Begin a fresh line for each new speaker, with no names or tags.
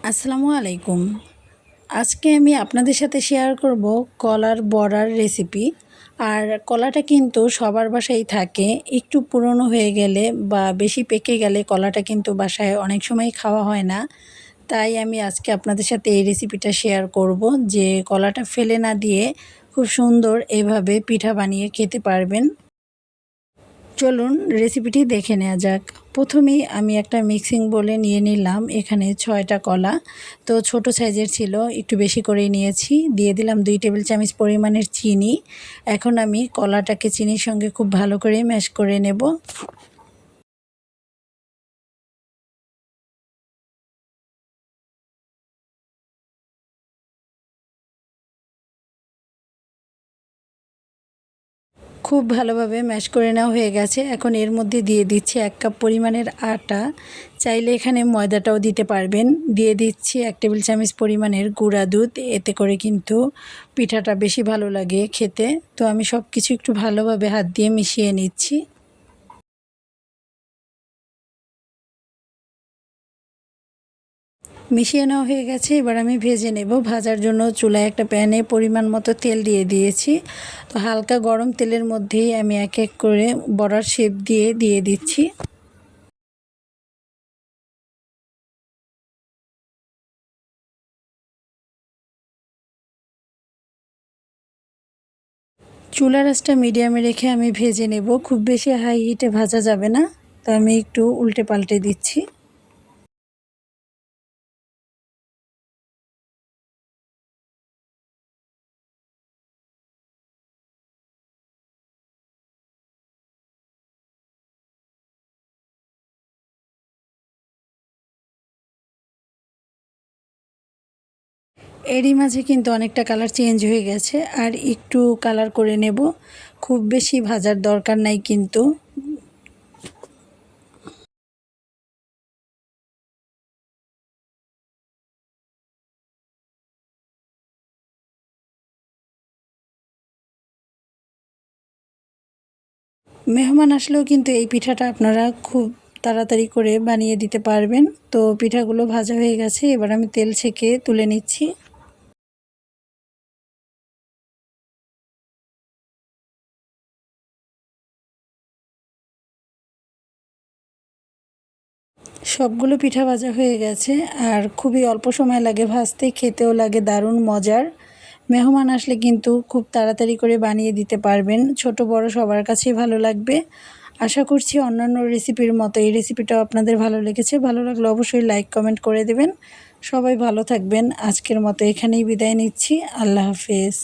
আসসালামু আলাইকুম। আজকে আমি আপনাদের সাথে শেয়ার করব কলার বড়ার রেসিপি। আর কলাটা কিন্তু সবার বাসায় থাকে। একটু পুরনো হয়ে গেলে বা বেশি পেকে গেলে কলাটা কিন্তু বাসায় অনেক সময় খাওয়া হয় না। তাই আমি আজকে আপনাদের সাথে এই রেসিপিটা শেয়ার করব যে কলাটা ফেলে না দিয়ে খুব সুন্দর এভাবে পিঠা বানিয়ে খেতে পারবেন। চলুন রেসিপিটি দেখে নেওয়া যাক। প্রথমেই আমি একটা মিক্সিং বোলে নিয়ে নিলাম এখানে 6টা কলা। তো ছোট সাইজের ছিল, একটু বেশি করেই নিয়েছি। দিয়ে দিলাম 2 টেবিল চামচ পরিমাণের চিনি। এখন আমি কলাটাকে চিনির সঙ্গে খুব ভালো করে ম্যাশ করে নেব। খুব ভালোভাবে ম্যাশ করে নেওয়া হয়ে গেছে। এখন এর মধ্যে দিয়ে দিচ্ছি 1 কাপ পরিমাণের আটা। চাইলে এখানে ময়দাটাও দিতে পারবেন। দিয়ে দিচ্ছি 1 টেবিল চামচ পরিমাণের গুঁড়া দুধ। এতে করে কিন্তু পিঠাটা বেশি ভালো লাগে খেতে। তো আমি সব কিছু একটু ভালোভাবে হাত দিয়ে মিশিয়ে নিচ্ছি। মিশিয়ে নেওয়া হয়ে গেছে। এবার আমি ভেজে নেব। ভাজার জন্য চুলায় একটা প্যানে পরিমাণ মতো তেল দিয়ে দিয়েছি। তো হালকা গরম তেলের মধ্যেই আমি এক এক করে বড়ার শেপ দিয়ে দিচ্ছি। চুলার আঁচটা মিডিয়ামে রেখে আমি ভেজে নেব। খুব বেশি হাই হিটে ভাজা যাবে না। তো আমি একটু উল্টে পাল্টে দিচ্ছি। এরই মাঝে কিন্তু অনেকটা কালার চেঞ্জ হয়ে গেছে। আর একটু কালার করে নেব। খুব বেশি ভাজার দরকার নাই কিন্তু। মেহমান আসলেও কিন্তু এই পিঠাটা আপনারা খুব তাড়াতাড়ি করে বানিয়ে দিতে পারবেন। তো পিঠাগুলো ভাজা হয়ে গেছে। এবার আমি তেল ছেঁকে তুলে নিচ্ছি। সবগুলো পিঠা ভাজা হয়ে গেছে। আর খুবই অল্প সময় লাগে ভাজতে, খেতেও লাগে দারুণ মজার। মেহমান আসলে কিন্তু খুব তাড়াতাড়ি করে বানিয়ে দিতে পারবেন। ছোট বড় সবার কাছেই ভালো লাগবে। আশা করছি অন্যান্য রেসিপির মতো এই রেসিপিটাও আপনাদের ভালো লেগেছে। ভালো লাগলে অবশ্যই লাইক কমেন্ট করে দেবেন। সবাই ভালো থাকবেন। আজকের মতো এখানেই বিদায় নিচ্ছি। আল্লাহ হাফেজ।